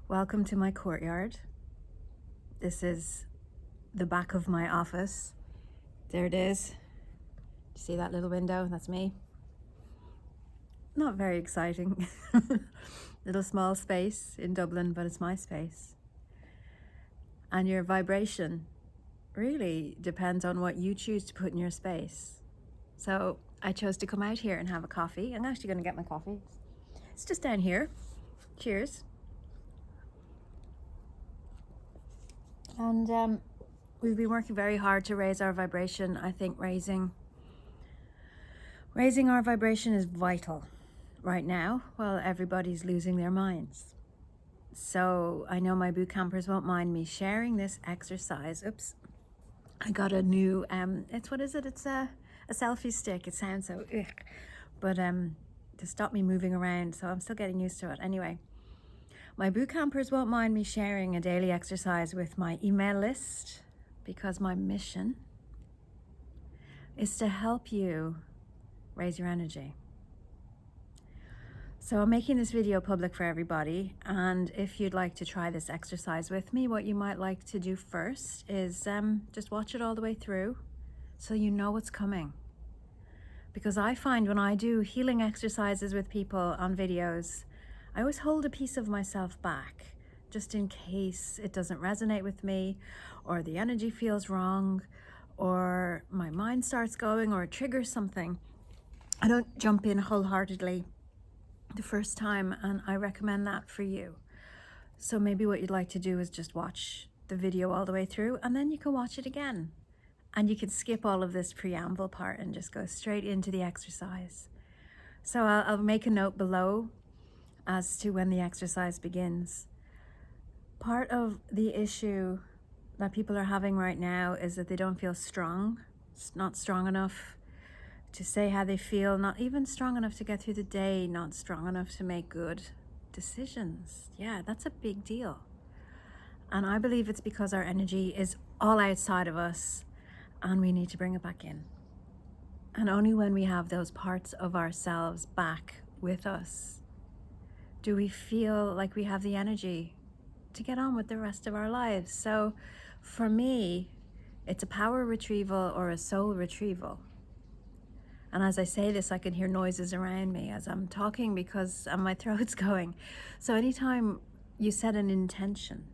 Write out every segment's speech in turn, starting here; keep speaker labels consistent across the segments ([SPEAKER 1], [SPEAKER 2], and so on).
[SPEAKER 1] Welcome to my courtyard. This is the back of my office. There it is. See that little window? That's me. Not very exciting. Little small space in Dublin, but it's my space. And your vibration really depends on what you choose to put in your space. So I chose to come out here and have a coffee. I'm actually going to get my coffee. It's just down here. Cheers. And we've been working very hard to raise our vibration. I think raising our vibration is vital right now while everybody's losing their minds. So I know my boot campers won't mind me sharing this exercise. Oops. I got a new, it's a selfie stick. It sounds so, ugh. But to stop me moving around, so I'm still getting used to it. Anyway, my boot campers won't mind me sharing a daily exercise with my email list because my mission is to help you raise your energy. So I'm making this video public for everybody, and if you'd like to try this exercise with me, what you might like to do first is just watch it all the way through so you know what's coming. Because I find when I do healing exercises with people on videos, I always hold a piece of myself back just in case it doesn't resonate with me, or the energy feels wrong, or my mind starts going, or it triggers something. I don't jump in wholeheartedly the first time, and I recommend that for you. So maybe what you'd like to do is just watch the video all the way through, and then you can watch it again. And you can skip all of this preamble part and just go straight into the exercise. So I'll make a note below as to when the exercise begins. Part of the issue that people are having right now is that they don't feel strong. It's not strong enough to say how they feel, not even strong enough to get through the day, not strong enough to make good decisions. Yeah, that's a big deal. And I believe it's because our energy is all outside of us and we need to bring it back in. And only when we have those parts of ourselves back with us do we feel like we have the energy to get on with the rest of our lives. So for me, it's a power retrieval or a soul retrieval. And as I say this, I can hear noises around me as I'm talking because my throat's going. So anytime you set an intention,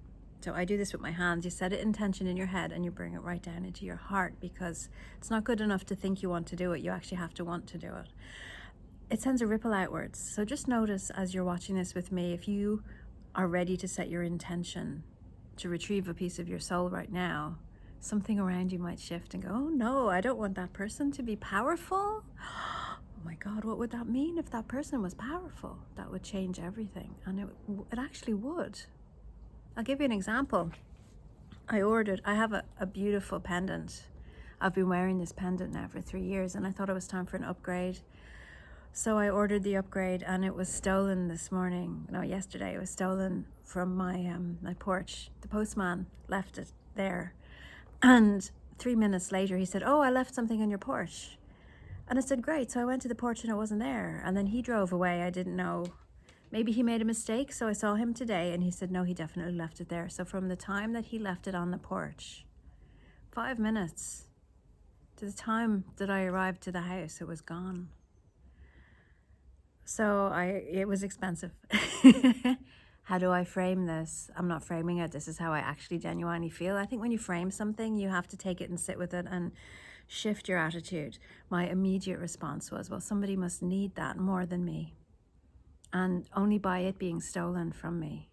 [SPEAKER 1] so I do this with my hands, you set an intention in your head and you bring it right down into your heart, because it's not good enough to think you want to do it. You actually have to want to do it. It sends a ripple outwards. So just notice as you're watching this with me, if you are ready to set your intention to retrieve a piece of your soul right now, something around you might shift and go, oh no, I don't want that person to be powerful. Oh my God, what would that mean if that person was powerful? That would change everything. And it actually would. I'll give you an example. I have a beautiful pendant. I've been wearing this pendant now for 3 years, and I thought it was time for an upgrade. So I ordered the upgrade, and it was stolen yesterday. It was stolen from my porch. The postman left it there. And 3 minutes later, he said, oh, I left something on your porch. And I said, great. So I went to the porch and it wasn't there. And then he drove away. I didn't know. Maybe he made a mistake. So I saw him today and he said, no, he definitely left it there. So from the time that he left it on the porch, 5 minutes to the time that I arrived to the house, it was gone. So it was expensive. How do I frame this? I'm not framing it. This is how I actually genuinely feel. I think when you frame something, you have to take it and sit with it and shift your attitude. My immediate response was, well, somebody must need that more than me. And only by it being stolen from me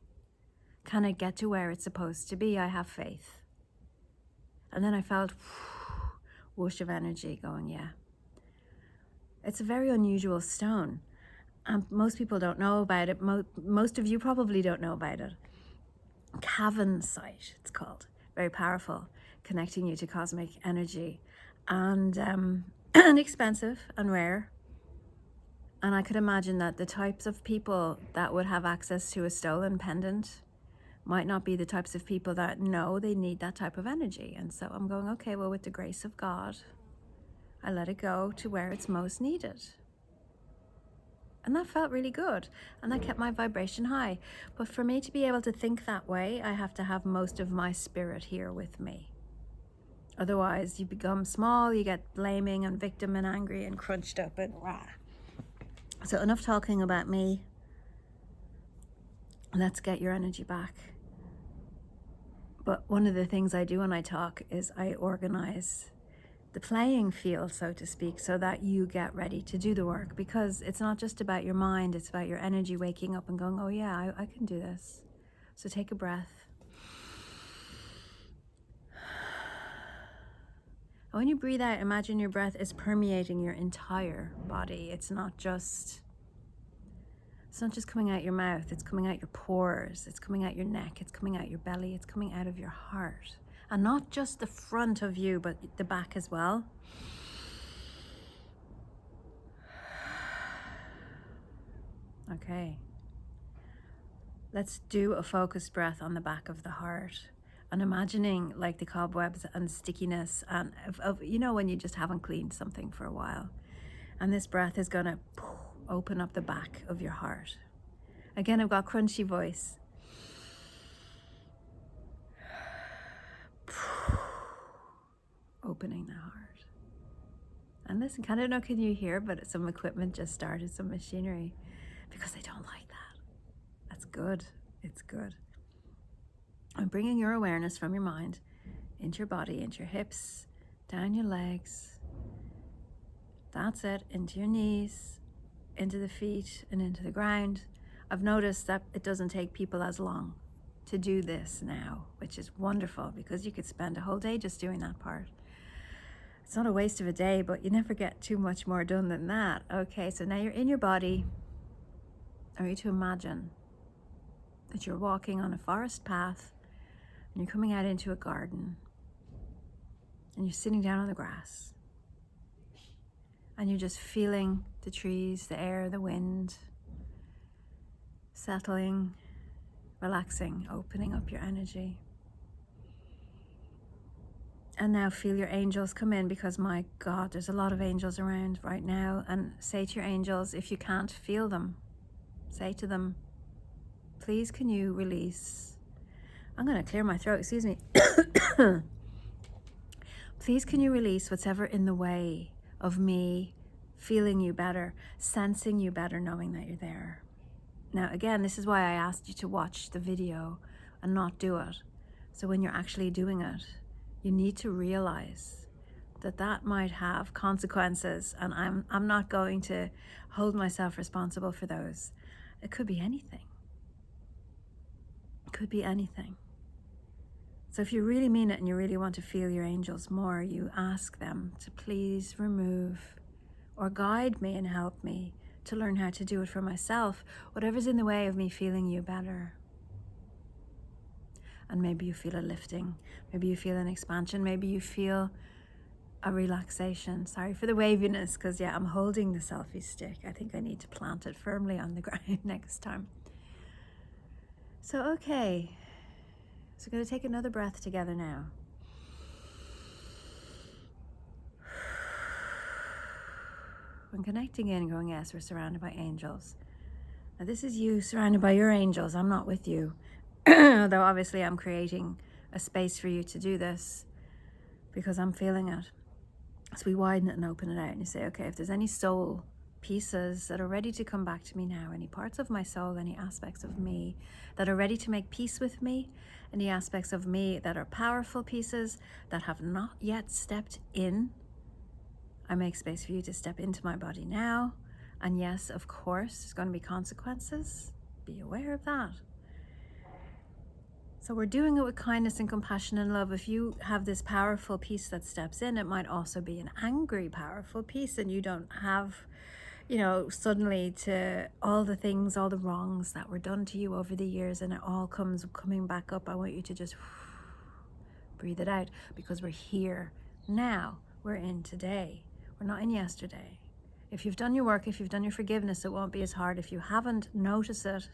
[SPEAKER 1] can it get to where it's supposed to be. I have faith. And then I felt whoosh of energy going, yeah. It's a very unusual stone. Most people don't know about it. Most of you probably don't know about it. Cavensite, it's called. Very powerful, connecting you to cosmic energy, and expensive and rare. And I could imagine that the types of people that would have access to a stolen pendant might not be the types of people that know they need that type of energy. And so I'm going, okay, well, with the grace of God, I let it go to where it's most needed. And that felt really good. And that kept my vibration high. But for me to be able to think that way, I have to have most of my spirit here with me. Otherwise, you become small, you get blaming and victim and angry and crunched up and rah. So enough talking about me. Let's get your energy back. But one of the things I do when I talk is I organize the playing field, so to speak, so that you get ready to do the work, because it's not just about your mind, it's about your energy waking up and going, oh yeah, I can do this. So take a breath. And when you breathe out, imagine your breath is permeating your entire body. It's not just coming out your mouth, it's coming out your pores, it's coming out your neck, it's coming out your belly, it's coming out of your heart. And not just the front of you, but the back as well. Okay. Let's do a focused breath on the back of the heart. And imagining like the cobwebs and stickiness and of you know, when you just haven't cleaned something for a while. And this breath is gonna open up the back of your heart. Again, I've got crunchy voice. Opening the heart. And listen, kind of know, can you hear, but some equipment just started, some machinery, because they don't like that. That's good. It's good. I'm bringing your awareness from your mind into your body, into your hips, down your legs. That's it, into your knees, into the feet, and into the ground. I've noticed that it doesn't take people as long to do this now, which is wonderful, because you could spend a whole day just doing that part. It's not a waste of a day, but you never get too much more done than that. Okay, so now you're in your body. I want you to imagine that you're walking on a forest path and you're coming out into a garden and you're sitting down on the grass and you're just feeling the trees, the air, the wind, settling, relaxing, opening up your energy. And now feel your angels come in, because my God, there's a lot of angels around right now. And say to your angels, if you can't feel them, say to them, please can you release, I'm going to clear my throat, excuse me. Please can you release what's ever in the way of me feeling you better, sensing you better, knowing that you're there. Now again, this is why I asked you to watch the video and not do it. So when you're actually doing it, you need to realize that that might have consequences, and I'm not going to hold myself responsible for those. It could be anything. It could be anything. So if you really mean it and you really want to feel your angels more, you ask them to please remove or guide me and help me to learn how to do it for myself, whatever's in the way of me feeling you better. And maybe you feel a lifting, maybe you feel an expansion, maybe you feel a relaxation. Sorry for the waviness, because yeah, I'm holding the selfie stick. I think I need to plant it firmly on the ground next time. So okay, so we're going to take another breath together now. When connecting in and going, yes, we're surrounded by angels. Now this is you surrounded by your angels. I'm not with you. Though obviously I'm creating a space for you to do this because I'm feeling it. So we widen it and open it out and you say, okay, if there's any soul pieces that are ready to come back to me now, any parts of my soul, any aspects of me that are ready to make peace with me, any aspects of me that are powerful pieces that have not yet stepped in, I make space for you to step into my body now. And yes, of course, there's going to be consequences. Be aware of that. So we're doing it with kindness and compassion and love. If you have this powerful piece that steps in, it might also be an angry, powerful piece, and you don't have, suddenly to all the things, all the wrongs that were done to you over the years, and it all comes coming back up. I want you to just breathe it out, because we're here now. We're in today. We're not in yesterday. If you've done your work, if you've done your forgiveness, it won't be as hard. If you haven't, notice it.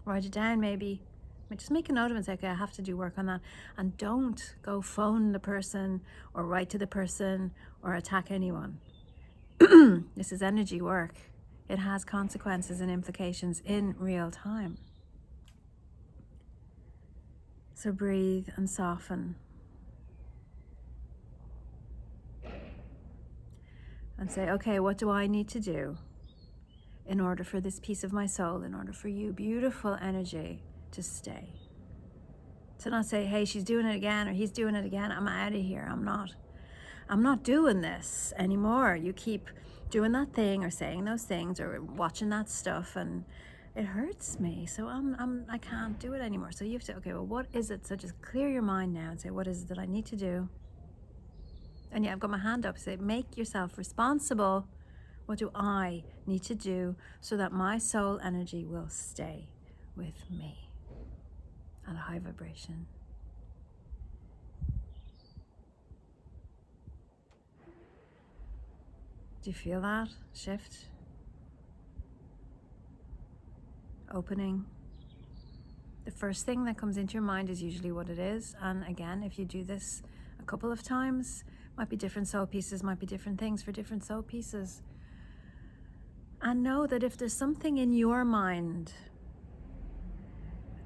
[SPEAKER 1] Write it down maybe. Just make a note of it and say, okay, I have to do work on that. And don't go phone the person or write to the person or attack anyone. This is energy work. It has consequences and implications in real time. So breathe and soften. And say, okay, what do I need to do in order for this piece of my soul, in order for you, beautiful energy, to stay? To not say, hey, she's doing it again, or he's doing it again. I'm out of here. I'm not doing this anymore. You keep doing that thing or saying those things or watching that stuff, and it hurts me. So I can't do it anymore. So you have to, okay, well, what is it? So just clear your mind now and say, what is it that I need to do? And yeah, I've got my hand up. Say, make yourself responsible. What do I need to do so that my soul energy will stay with me at a high vibration? Do you feel that shift? Opening. The first thing that comes into your mind is usually what it is. And again, if you do this a couple of times, might be different soul pieces, might be different things for different soul pieces. And know that if there's something in your mind,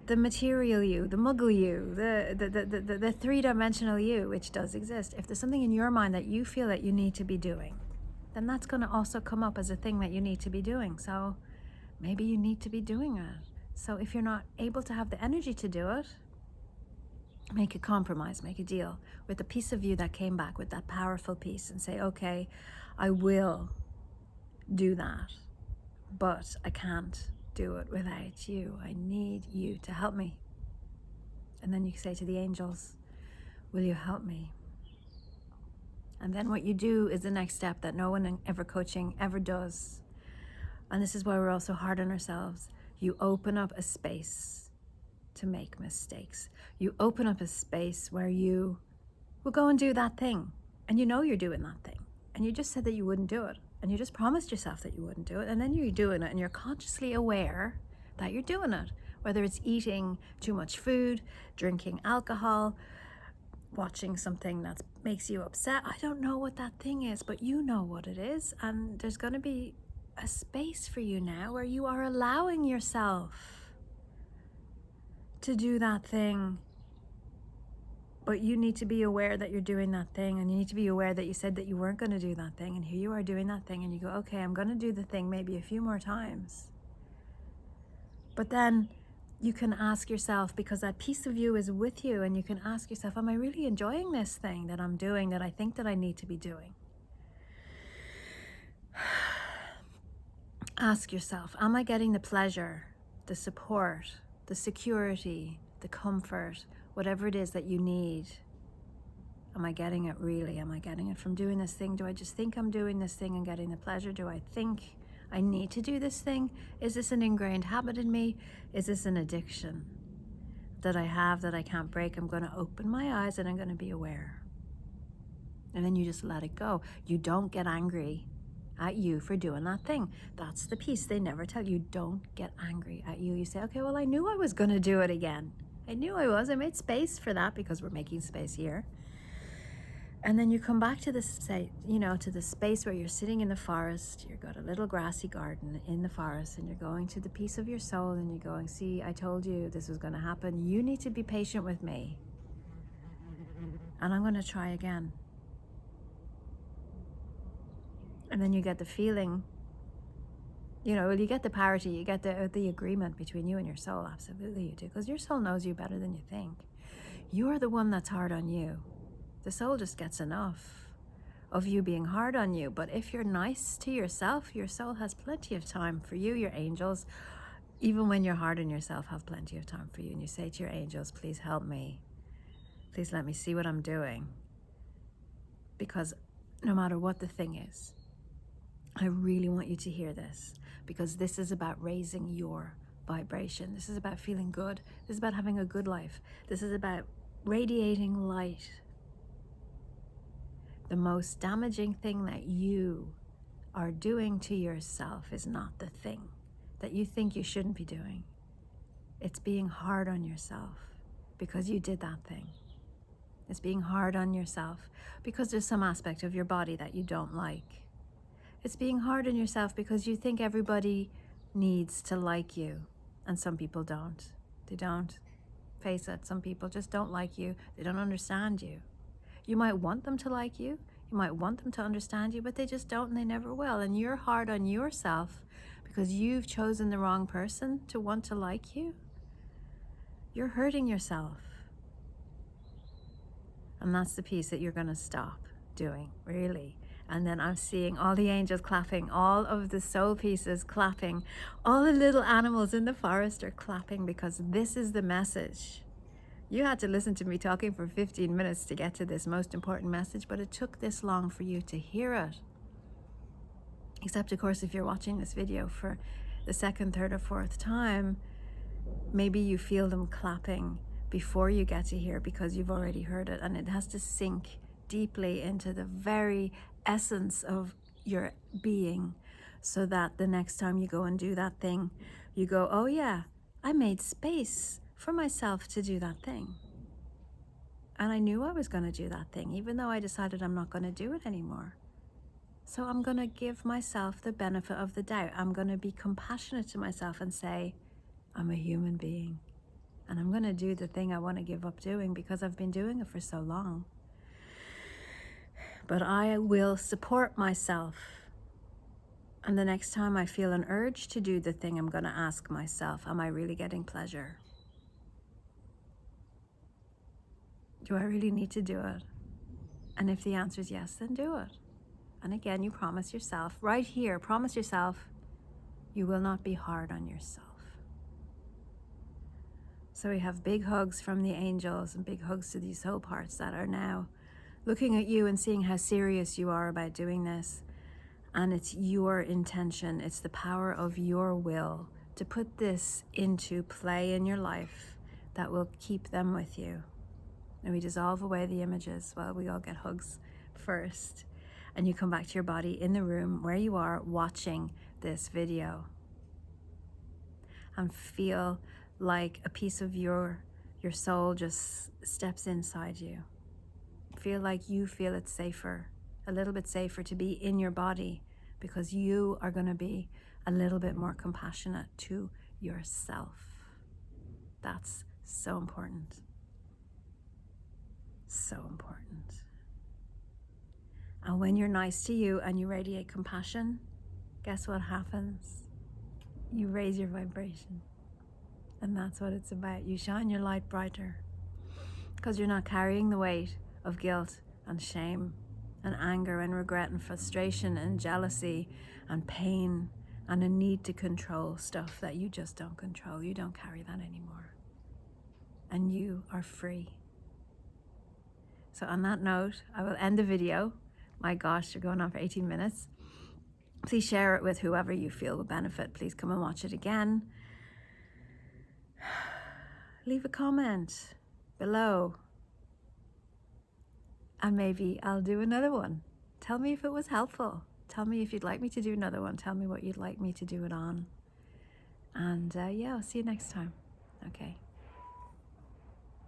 [SPEAKER 1] the material you, the muggle you, the three-dimensional you, which does exist, if there's something in your mind that you feel that you need to be doing, then that's going to also come up as a thing that you need to be doing. So maybe you need to be doing it. So if you're not able to have the energy to do it, make a compromise, make a deal with the piece of you that came back, with that powerful piece, and say, okay, I will do that, but I can't do it without you. I need you to help me. And then you say to the angels, will you help me? And then what you do is the next step that no one in ever coaching ever does. And this is why we're all so hard on ourselves. You open up a space to make mistakes. You open up a space where you will go and do that thing. And you know you're doing that thing. And you just said that you wouldn't do it. And you just promised yourself that you wouldn't do it. And then you're doing it and you're consciously aware that you're doing it. Whether it's eating too much food, drinking alcohol, watching something that makes you upset. I don't know what that thing is, but you know what it is. And there's going to be a space for you now where you are allowing yourself to do that thing. But you need to be aware that you're doing that thing, and you need to be aware that you said that you weren't going to do that thing, and here you are doing that thing, and you go, okay, I'm going to do the thing maybe a few more times. But then you can ask yourself, because that piece of you is with you, and you can ask yourself, am I really enjoying this thing that I'm doing that I think that I need to be doing? Ask yourself, am I getting the pleasure, the support, the security, the comfort, whatever it is that you need? Am I getting it really? Am I getting it from doing this thing? Do I just think I'm doing this thing and getting the pleasure? Do I think I need to do this thing? Is this an ingrained habit in me? Is this an addiction that I have that I can't break? I'm going to open my eyes and I'm going to be aware. And then you just let it go. You don't get angry at you for doing that thing. That's the piece they never tell you. Don't get angry at you. You say, okay, well, I knew I was going to do it again. I knew I was. I made space for that because we're making space here. And then you come back to this, to the space where you're sitting in the forest. You've got a little grassy garden in the forest, and you're going to the piece of your soul, and you're going, see, I told you this was going to happen. You need to be patient with me. And I'm going to try again. And then you get the feeling, you get the parity, you get the agreement between you and your soul. Absolutely you do, because your soul knows you better than you think. You're the one that's hard on you. The soul just gets enough of you being hard on you. But if you're nice to yourself, your soul has plenty of time for you. Your angels, even when you're hard on yourself, have plenty of time for you. And you say to your angels, please help me. Please let me see what I'm doing. Because no matter what the thing is, I really want you to hear this, because this is about raising your vibration. This is about feeling good. This is about having a good life. This is about radiating light. The most damaging thing that you are doing to yourself is not the thing that you think you shouldn't be doing. It's being hard on yourself because you did that thing. It's being hard on yourself because there's some aspect of your body that you don't like. It's being hard on yourself because you think everybody needs to like you, and some people don't. They don't. Face it, some people just don't like you. They don't understand you. You might want them to like you. You might want them to understand you, but they just don't, and they never will. And you're hard on yourself because you've chosen the wrong person to want to like you. You're hurting yourself. And that's the piece that you're going to stop doing, really. And then I'm seeing all the angels clapping, all of the soul pieces clapping, all the little animals in the forest are clapping, because this is the message. You had to listen to me talking for 15 minutes to get to this most important message, but it took this long for you to hear it. Except, of course, if you're watching this video for the second, third, or fourth time, maybe you feel them clapping before you get to hear, because you've already heard it, and it has to sink deeply into the very essence of your being, so that the next time you go and do that thing, you go, oh yeah, I made space for myself to do that thing. And I knew I was going to do that thing, even though I decided I'm not going to do it anymore. So I'm going to give myself the benefit of the doubt. I'm going to be compassionate to myself and say, I'm a human being, and I'm going to do the thing I want to give up doing because I've been doing it for so long. But I will support myself. And the next time I feel an urge to do the thing, I'm going to ask myself, am I really getting pleasure? Do I really need to do it? And if the answer is yes, then do it. And again, you promise yourself, right here, promise yourself, you will not be hard on yourself. So we have big hugs from the angels and big hugs to these soul parts that are now looking at you and seeing how serious you are about doing this. And it's your intention, it's the power of your will to put this into play in your life that will keep them with you. And we dissolve away the images while we all get hugs first. And you come back to your body in the room where you are watching this video. And feel like a piece of your soul just steps inside you. Feel like you feel it's safer, a little bit safer to be in your body, because you are going to be a little bit more compassionate to yourself. That's so important. So important. And when you're nice to you and you radiate compassion, guess what happens? You raise your vibration. And that's what it's about. You shine your light brighter, because you're not carrying the weight of guilt and shame and anger and regret and frustration and jealousy and pain and a need to control stuff that you just don't control. You don't carry that anymore. And you are free. So on that note, I will end the video. My gosh, you're going on for 18 minutes. Please share it with whoever you feel will benefit. Please come and watch it again. Leave a comment below. And maybe I'll do another one. Tell me if it was helpful. Tell me if you'd like me to do another one. Tell me what you'd like me to do it on. And yeah, I'll see you next time. Okay.